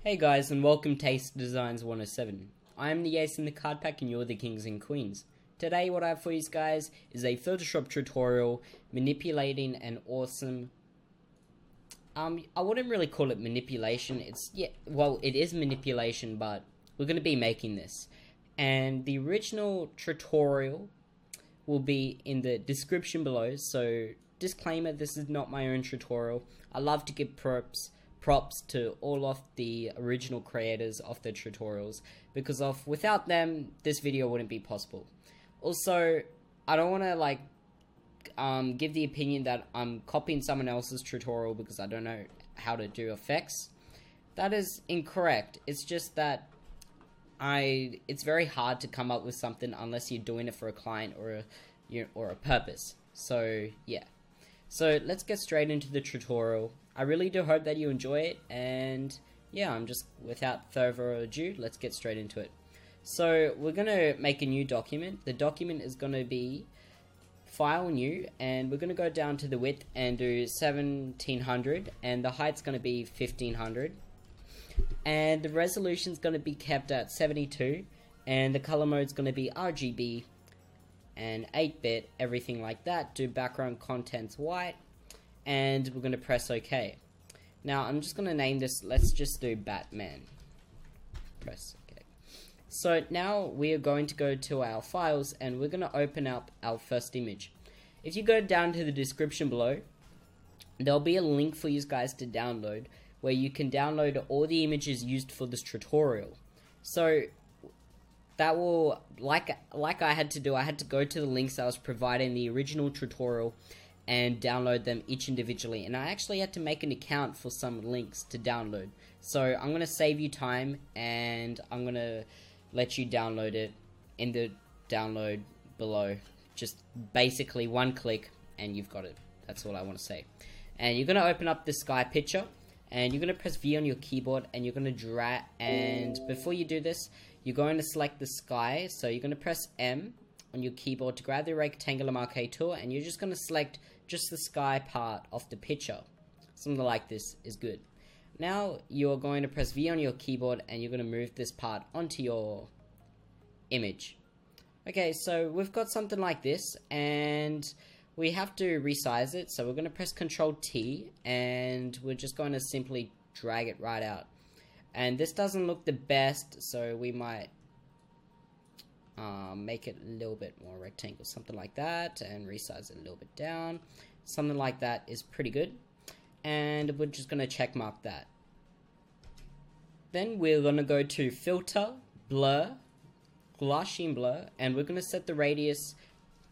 Hey guys, and welcome to Ace Designs 107. I am the Ace in the card pack and you're the kings and queens. Today what I have for you guys is a Photoshop tutorial manipulating an awesome... I wouldn't really call it manipulation. It is manipulation, but we're going to be making this. And the original tutorial will be in the description below, so disclaimer, this is not my own tutorial. I love to give props to all of the original creators of the tutorials, because without them this video wouldn't be possible. Also, I don't want to give the opinion that I'm copying someone else's tutorial because I don't know how to do effects. That is incorrect. It's just that it's very hard to come up with something unless you're doing it for a client or a purpose. So yeah. So let's get straight into the tutorial. I really do hope that you enjoy it, and yeah, without further ado, let's get straight into it. So we're gonna make a new document. The document is gonna be File New, and we're gonna go down to the width and do 1700, and the height's gonna be 1500, and the resolution's gonna be kept at 72, and the color mode's gonna be RGB and 8-bit, everything like that. Do background contents white, and we're going to press OK. Now I'm just going to name this, let's just do Batman. Press OK. So now we are going to go to our files and we're going to open up our first image. If you go down to the description below, there'll be a link for you guys to download, where you can download all the images used for this tutorial. So that will, like I had to do, I had to go to the links I was provided in the original tutorial and download them each individually, and I actually had to make an account for some links to download. So I'm going to save you time and I'm going to let you download it in the download below. Just basically one click and you've got it. That's all I want to say. And you're going to open up the sky picture and you're going to press V on your keyboard and you're going to drag, and before you do this, you're going to select the sky. So you're going to press M on your keyboard to grab the rectangular Marquee Tool, and you're just going to select just the sky part of the picture. Something like this is good. Now you're going to press V on your keyboard and you're going to move this part onto your image. Okay, so we've got something like this and we have to resize it, so we're going to press Ctrl T and we're just going to simply drag it right out. And this doesn't look the best, so we might make it a little bit more rectangle, something like that, and resize it a little bit down. Something like that is pretty good, and we're just going to check mark that. Then we're going to go to Filter, Blur, Gaussian Blur, and we're going to set the radius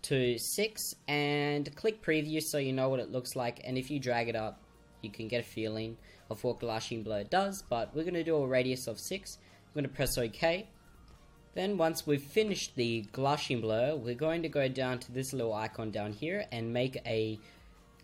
to 6 and click Preview so you know what it looks like, and if you drag it up you can get a feeling of what Gaussian Blur does, but we're going to do a radius of 6. I'm going to press OK. Then once we've finished the Gaussian Blur, we're going to go down to this little icon down here and make a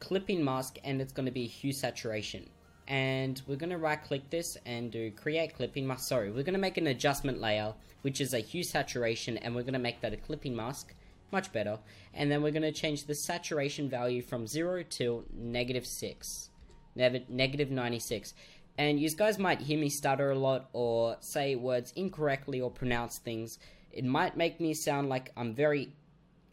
clipping mask, and it's going to be hue saturation. And we're going to right click this and do create clipping mask. Sorry, we're going to make an adjustment layer, which is a hue saturation, and we're going to make that a clipping mask. Much better. And then we're going to change the saturation value from 0 to -6. Negative 96. And you guys might hear me stutter a lot or say words incorrectly or pronounce things. It might make me sound like I'm very,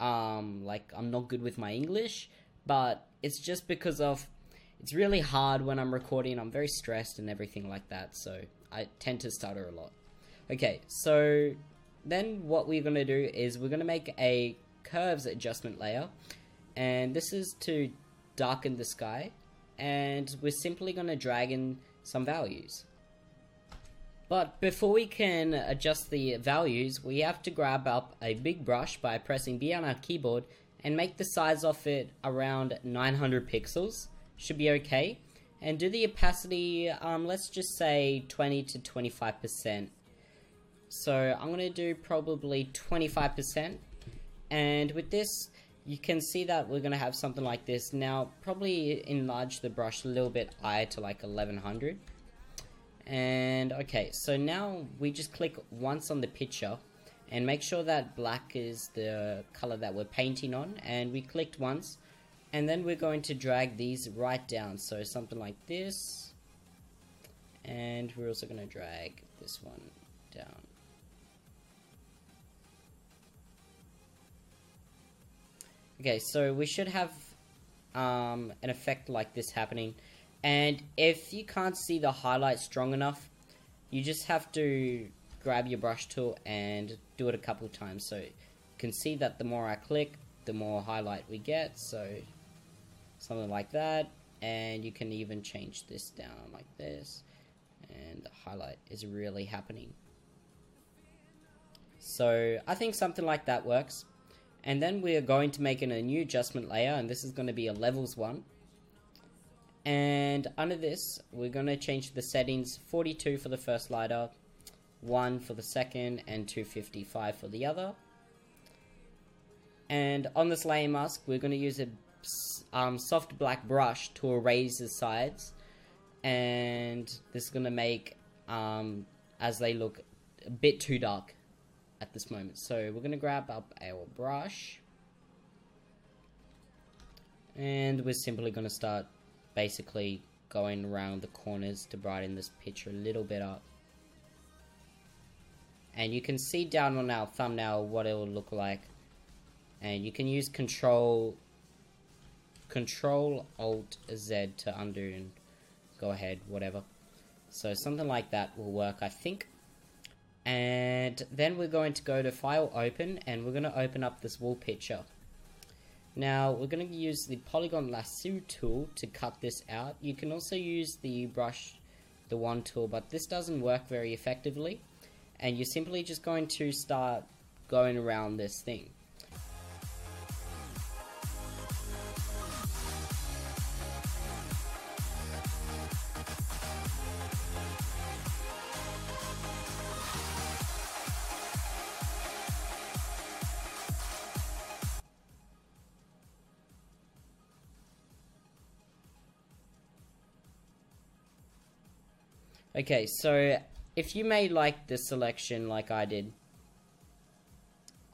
like I'm not good with my English, but it's just because it's really hard when I'm recording. I'm very stressed and everything like that, so I tend to stutter a lot. Okay, so then what we're going to do is we're going to make a curves adjustment layer, and this is to darken the sky, and we're simply going to drag in some values. But before we can adjust the values, we have to grab up a big brush by pressing B on our keyboard and make the size of it around 900 pixels. Should be okay. And do the opacity, let's just say 20 to 25%. So I'm going to do probably 25%. And with this, you can see that we're going to have something like this. Now, probably enlarge the brush a little bit higher to like 1100. And okay, so now we just click once on the picture and make sure that black is the color that we're painting on. And we clicked once. And then we're going to drag these right down. So something like this. And we're also going to drag this one down. Okay, so we should have an effect like this happening. And if you can't see the highlight strong enough, you just have to grab your brush tool and do it a couple times. So you can see that the more I click, the more highlight we get. So something like that. And you can even change this down like this. And the highlight is really happening. So I think something like that works. And then we are going to make a new adjustment layer, and this is going to be a levels one. And under this, we're going to change the settings: 42 for the first slider, 1 for the second, and 255 for the other. And on this layer mask, we're going to use a soft black brush to erase the sides. And this is going to make, as they look a bit too dark at this moment. So we're going to grab up our brush. And we're simply going to start basically going around the corners to brighten this picture a little bit up. And you can see down on our thumbnail what it will look like. And you can use Control Alt Z to undo and go ahead, whatever. So something like that will work, I think. And then we're going to go to File, Open, and we're going to open up this wall picture. Now we're going to use the Polygon Lasso tool to cut this out. You can also use the brush, the wand tool, but this doesn't work very effectively. And you're simply just going to start going around this thing. Okay, so if you made like the selection like I did,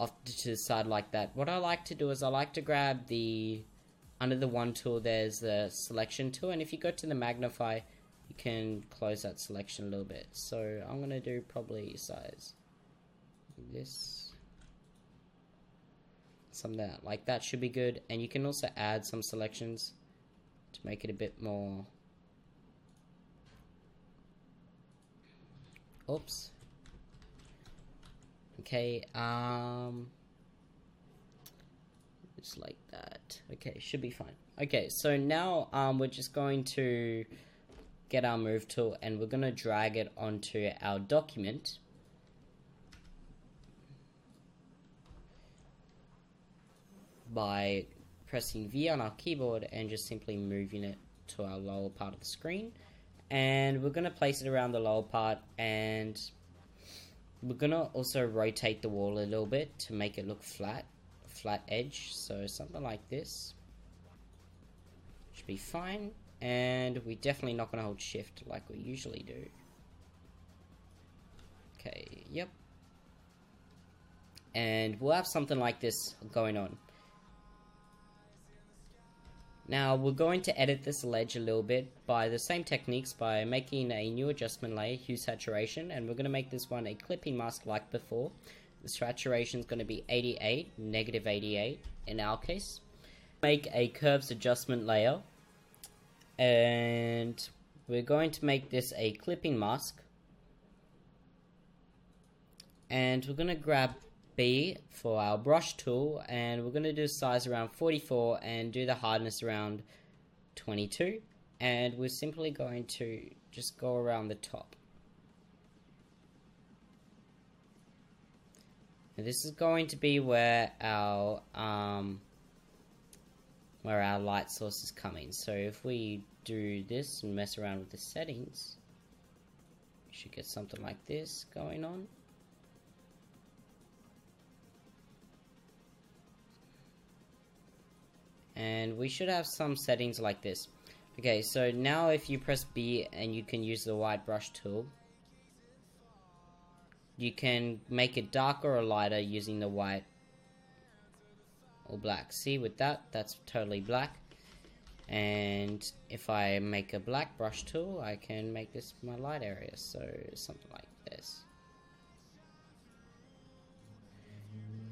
off to the side like that, what I like to do is I like to grab the, under the wand tool there's the selection tool, and if you go to the magnify, you can close that selection a little bit. So I'm going to do probably size this, something like that should be good. And you can also add some selections to make it a bit more. Oops. Okay, just like that. Okay, should be fine. Okay, so now we're just going to get our move tool and we're going to drag it onto our document. By pressing V on our keyboard and just simply moving it to our lower part of the screen. And we're going to place it around the lower part, and we're going to also rotate the wall a little bit to make it look flat edge. So something like this should be fine. And we're definitely not going to hold shift like we usually do. Okay, yep. And we'll have something like this going on. Now we're going to edit this ledge a little bit by the same techniques, by making a new adjustment layer, hue saturation, and we're going to make this one a clipping mask like before. The saturation is going to be 88, negative 88 in our case. Make a curves adjustment layer, and we're going to make this a clipping mask, and we're going to grab B for our brush tool, and we're going to do size around 44 and do the hardness around 22, and we're simply going to just go around the top. And this is going to be where our light source is coming. So if we do this and mess around with the settings, we should get something like this going on. And we should have some settings like this. Okay, so now if you press B and you can use the white brush tool, you can make it darker or lighter using the white or black. See, with that, that's totally black. And if I make a black brush tool, I can make this my light area, so something like this.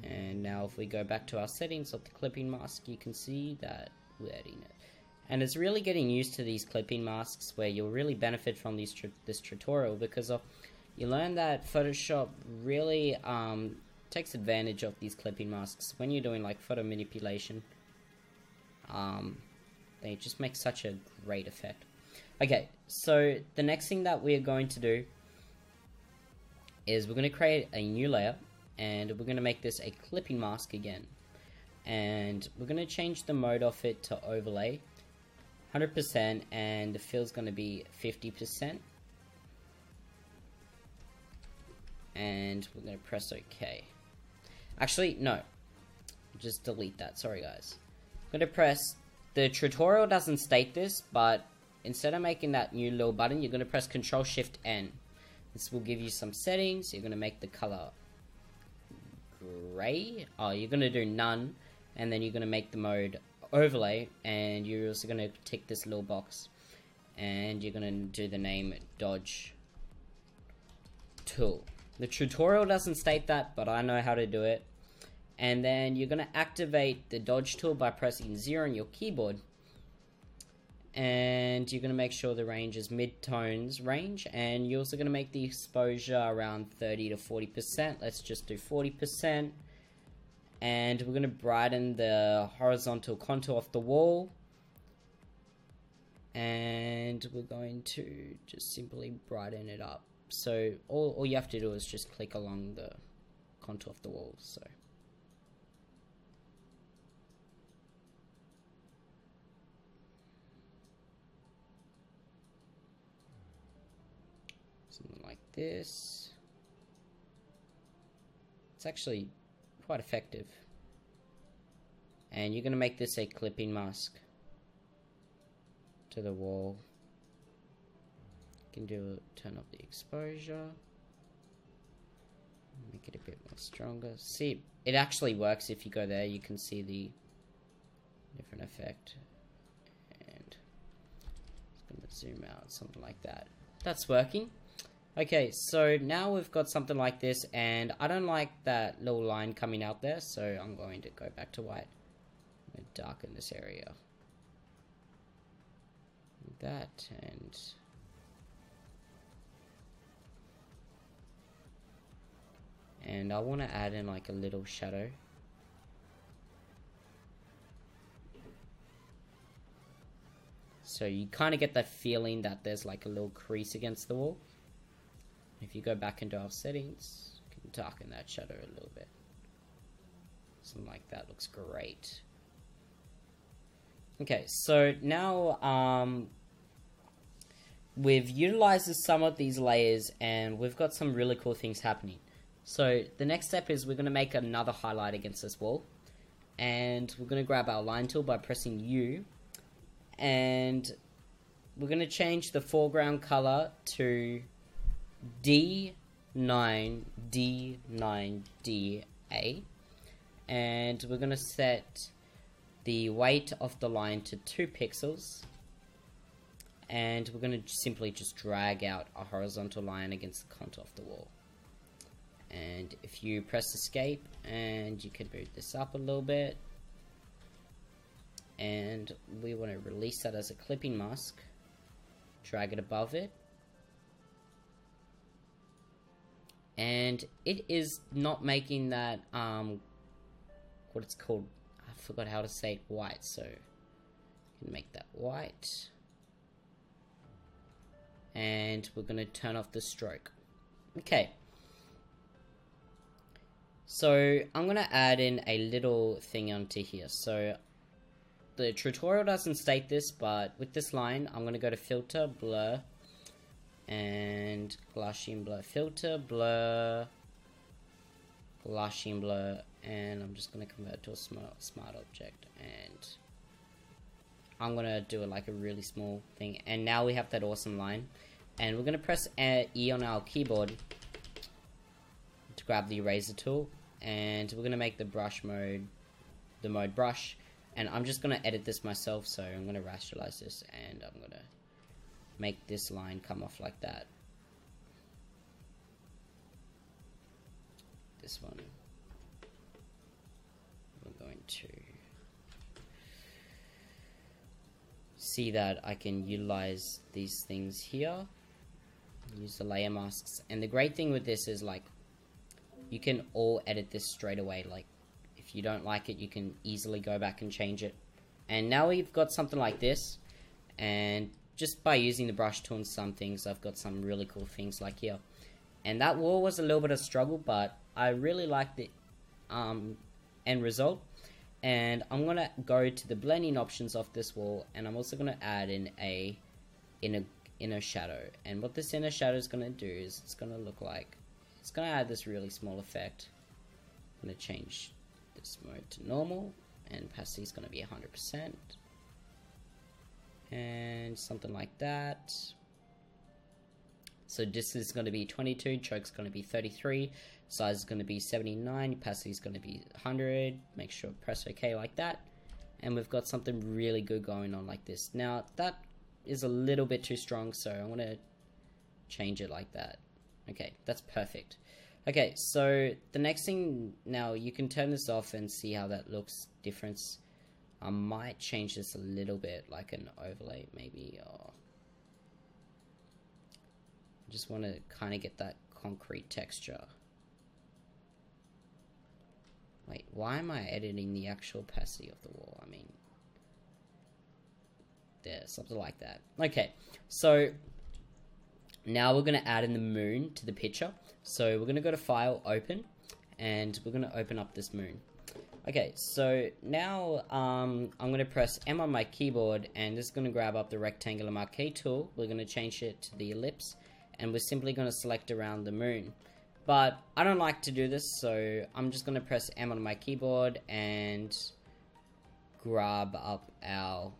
And now if we go back to our settings of the clipping mask, you can see that we're adding it. And it's really getting used to these clipping masks where you'll really benefit from this tutorial, because you learn that Photoshop really takes advantage of these clipping masks when you're doing like photo manipulation. They just make such a great effect. Okay, so the next thing that we're going to do is we're going to create a new layer, and we're going to make this a clipping mask again. And we're going to change the mode of it to overlay 100%, and the fill's going to be 50%. And we're going to press OK. Actually, no. Just delete that. Sorry, guys. I'm going to press... The tutorial doesn't state this, but instead of making that new little button, you're going to press Ctrl-Shift-N. This will give you some settings. You're going to make the color gray. Oh, you're going to do none. And then you're going to make the mode overlay. And you're also going to tick this little box. And you're going to do the name Dodge Tool. The tutorial doesn't state that, but I know how to do it. And then you're going to activate the dodge tool by pressing 0 on your keyboard. And you're going to make sure the range is mid-tones range. And you're also going to make the exposure around 30 to 40%. Let's just do 40%. And we're going to brighten the horizontal contour of the wall. And we're going to just simply brighten it up. So all you have to do is just click along the contour of the wall. So something like this. It's actually quite effective. And you're going to make this a clipping mask to the wall. You can turn up the exposure, make it a bit more stronger. See, it actually works. If you go there, you can see the different effect. And it's going to zoom out, something like that. That's working. Okay, so now we've got something like this, and I don't like that little line coming out there, so I'm going to go back to white. I'm going to darken this area. Like that, and I want to add in like a little shadow. So you kind of get that feeling that there's like a little crease against the wall. If you go back into our settings, you can darken that shadow a little bit. Something like that looks great. Okay, so now we've utilized some of these layers, and we've got some really cool things happening. So the next step is we're going to make another highlight against this wall. And we're going to grab our line tool by pressing U. And we're going to change the foreground color to D9, D9, DA. And we're going to set the weight of the line to 2 pixels. And we're going to simply just drag out a horizontal line against the contour of the wall. And if you press escape, and you can move this up a little bit, and we want to release that as a clipping mask, drag it above it, and it is not making that what it's called, I forgot how to say it, white, so you can make that white, and we're going to turn off the stroke. Okay. So I'm going to add in a little thing onto here. So the tutorial doesn't state this, but with this line, I'm going to go to Filter, Blur, and Gaussian Blur. Filter, Blur, Gaussian Blur, and I'm just going to convert to a smart object. And I'm going to do it like a really small thing. And now we have that awesome line. And we're going to press E on our keyboard to grab the eraser tool. And we're going to make the brush mode, the mode brush, And I'm just going to edit this myself, so I'm going to rationalize this, and I'm going to make this line come off like that. This one, we're going to see that I can utilize these things here, use the layer masks. And the great thing with this is, like, you can all edit this straight away. Like, if you don't like it, you can easily go back and change it. And now we've got something like this, and just by using the brush tool and some things, I've got some really cool things like here. And that wall was a little bit of a struggle, but I really like the end result. And I'm going to go to the blending options of this wall, and I'm also going to add in a inner shadow. And what this inner shadow is going to do is it's going to look like, it's going to add this really small effect. I'm going to change this mode to normal, and opacity is going to be 100%. And something like that. So this is going to be 22, choke's going to be 33, size is going to be 79, opacity is going to be 100. Make sure press OK like that, and we've got something really good going on like this. Now that is a little bit too strong, so I'm going to change it like that. Okay, that's perfect. Okay, so the next thing, now you can turn this off and see how that looks different. I might change this a little bit, like an overlay maybe, or just want to kind of get that concrete texture. Wait, why am I editing the actual opacity of the wall? I mean, there, something like that. Okay, so now we're going to add in the moon to the picture. So we're going to go to File, Open, and we're going to open up this moon. Okay, so now I'm going to press M on my keyboard, and this is going to grab up the rectangular Marquee Tool. We're going to change it to the ellipse, and we're simply going to select around the moon. But I don't like to do this, so I'm just going to press M on my keyboard and grab up our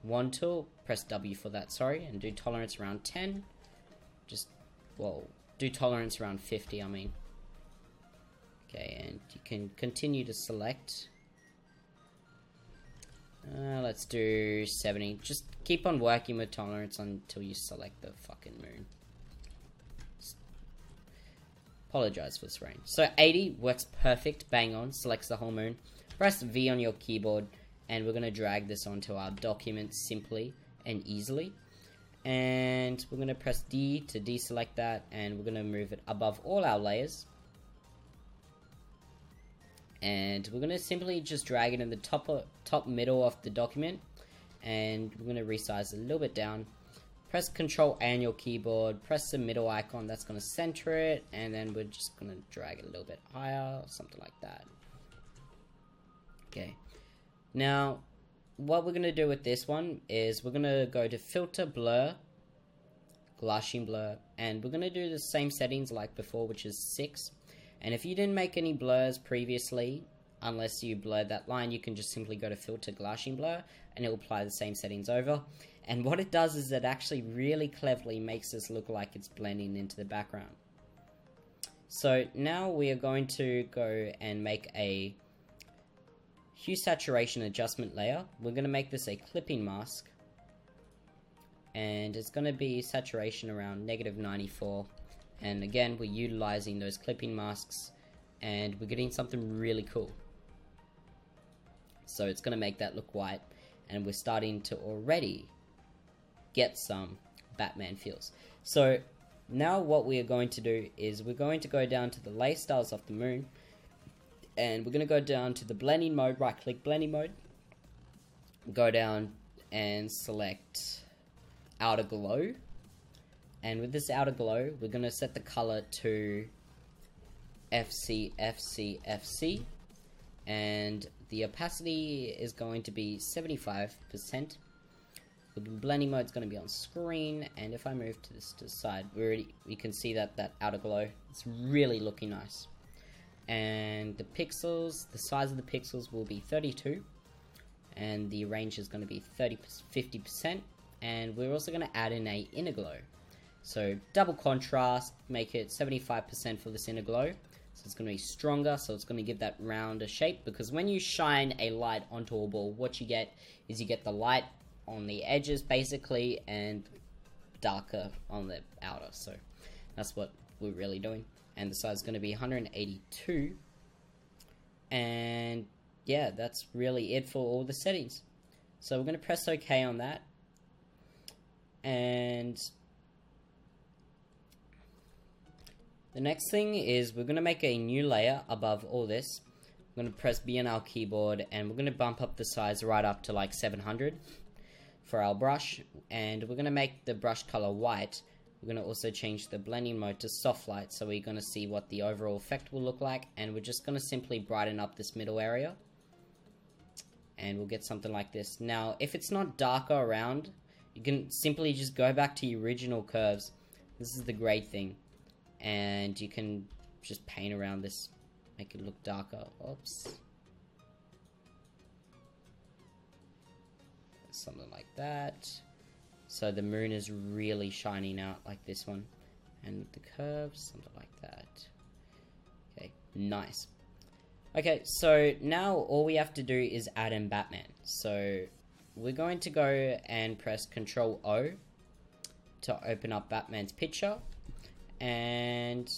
wand tool, press W for that, sorry, and do tolerance around 10. Just, well, do tolerance around 50, I mean. Okay, and you can continue to select. Let's do 70. Just keep on working with tolerance until you select the fucking moon. Apologize for this rain. So 80 works perfect, bang on, selects the whole moon. Press V on your keyboard, and we're going to drag this onto our document simply and easily. And we're going to press D to deselect that, and we're going to move it above all our layers. And we're going to simply just drag it in the top middle of the document, and we're going to resize it a little bit down. Press Control A on your keyboard, press the middle icon, that's going to center it, and then we're just going to drag it a little bit higher, something like that. Okay, now what we're going to do with this one is we're going to go to Filter, Blur, Gaussian Blur, and we're going to do the same settings like before, which is 6. And if you didn't make any blurs previously, unless you blurred that line, you can just simply go to Filter, Gaussian Blur, and it will apply the same settings over. And what it does is it actually really cleverly makes this look like it's blending into the background. So now we are going to go and make a hue saturation adjustment layer. We're going to make this a clipping mask, and it's going to be saturation around -94. And again, we're utilizing those clipping masks, and we're getting something really cool. So it's going to make that look white, and we're starting to already get some Batman feels. So now what we are going to do is we're going to go down to the layer styles of the moon, and we're going to go down to the blending mode, right click blending mode, go down and select outer glow. And with this outer glow, we're going to set the color to FC, FC, FC. And the opacity is going to be 75%. The blending mode is going to be on screen. And if I move to this to the side, we can see that outer glow. It's really looking nice. And the pixels, the size of the pixels will be 32. And the range is going to be 50%. And we're also going to add in a inner glow. So double contrast, make it 75% for this inner glow. So it's going to be stronger, so it's going to give that rounder shape, because when you shine a light onto a ball, what you get is you get the light on the edges basically and darker on the outer. So that's what we're really doing. And the size is going to be 182. And yeah, that's really it for all the settings. So we're going to press OK on that. And the next thing is we're going to make a new layer above all this. I'm going to press B on our keyboard, and we're going to bump up the size right up to like 700 for our brush. And we're going to make the brush color white. We're going to also change the blending mode to soft light, so we're going to see what the overall effect will look like. And we're just going to simply brighten up this middle area. And we'll get something like this. Now, if it's not darker around, you can simply just go back to your original curves. This is the great thing. And you can just paint around this, make it look darker. Oops. Something like that. So the moon is really shining out like this one. And with the curves, something like that. Okay, nice. Okay, so now all we have to do is add in Batman. So we're going to go and press Ctrl O to open up Batman's picture. And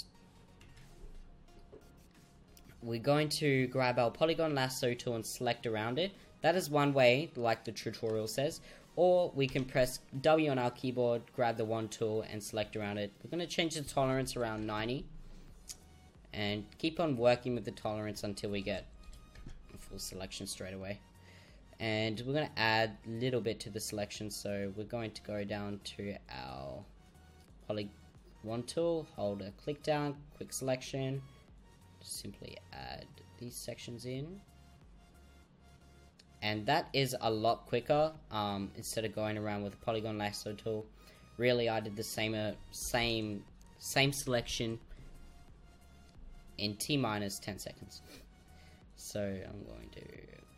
we're going to grab our polygon lasso tool and select around it. That is one way, like the tutorial says. Or we can press W on our keyboard, grab the wand tool and select around it. We're going to change the tolerance around 90. And keep on working with the tolerance until we get a full selection straight away. And we're going to add a little bit to the selection. So we're going to go down to our wand tool, hold a click down, quick selection, simply add these sections in, and that is a lot quicker instead of going around with a polygon lasso tool. Really, I did the same selection in T-minus 10 seconds. So I'm going to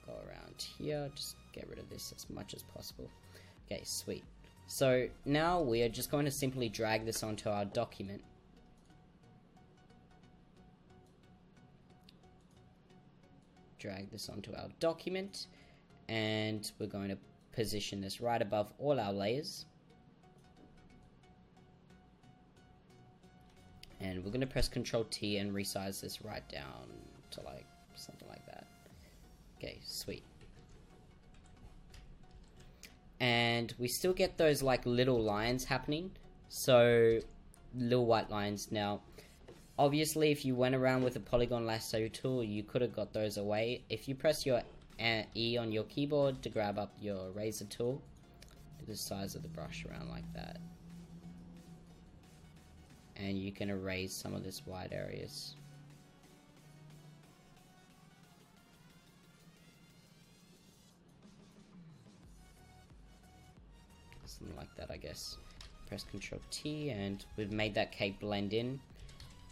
go around here, just get rid of this as much as possible. Okay, sweet. So now we are just going to simply drag this onto our document. Drag this onto our document, and we're going to position this right above all our layers. And we're going to press Ctrl T and resize this right down to like something like that. Okay, sweet. And we still get those like little lines happening, so little white lines. Now obviously if you went around with a polygon lasso tool, you could have got those away. If you press your E on your keyboard to grab up your razor tool, do the size of the brush around like that, and you can erase some of this white areas. Something like that, I guess. Press Ctrl T, and we've made that cake blend in,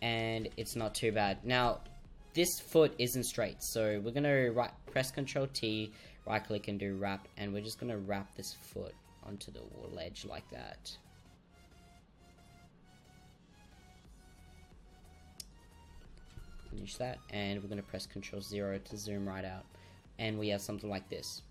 and it's not too bad. Now this foot isn't straight, so we're gonna press Ctrl T, right click and do wrap, and we're just gonna wrap this foot onto the wall edge like that. Finish that, and we're gonna press Ctrl 0 to zoom right out, and we have something like this.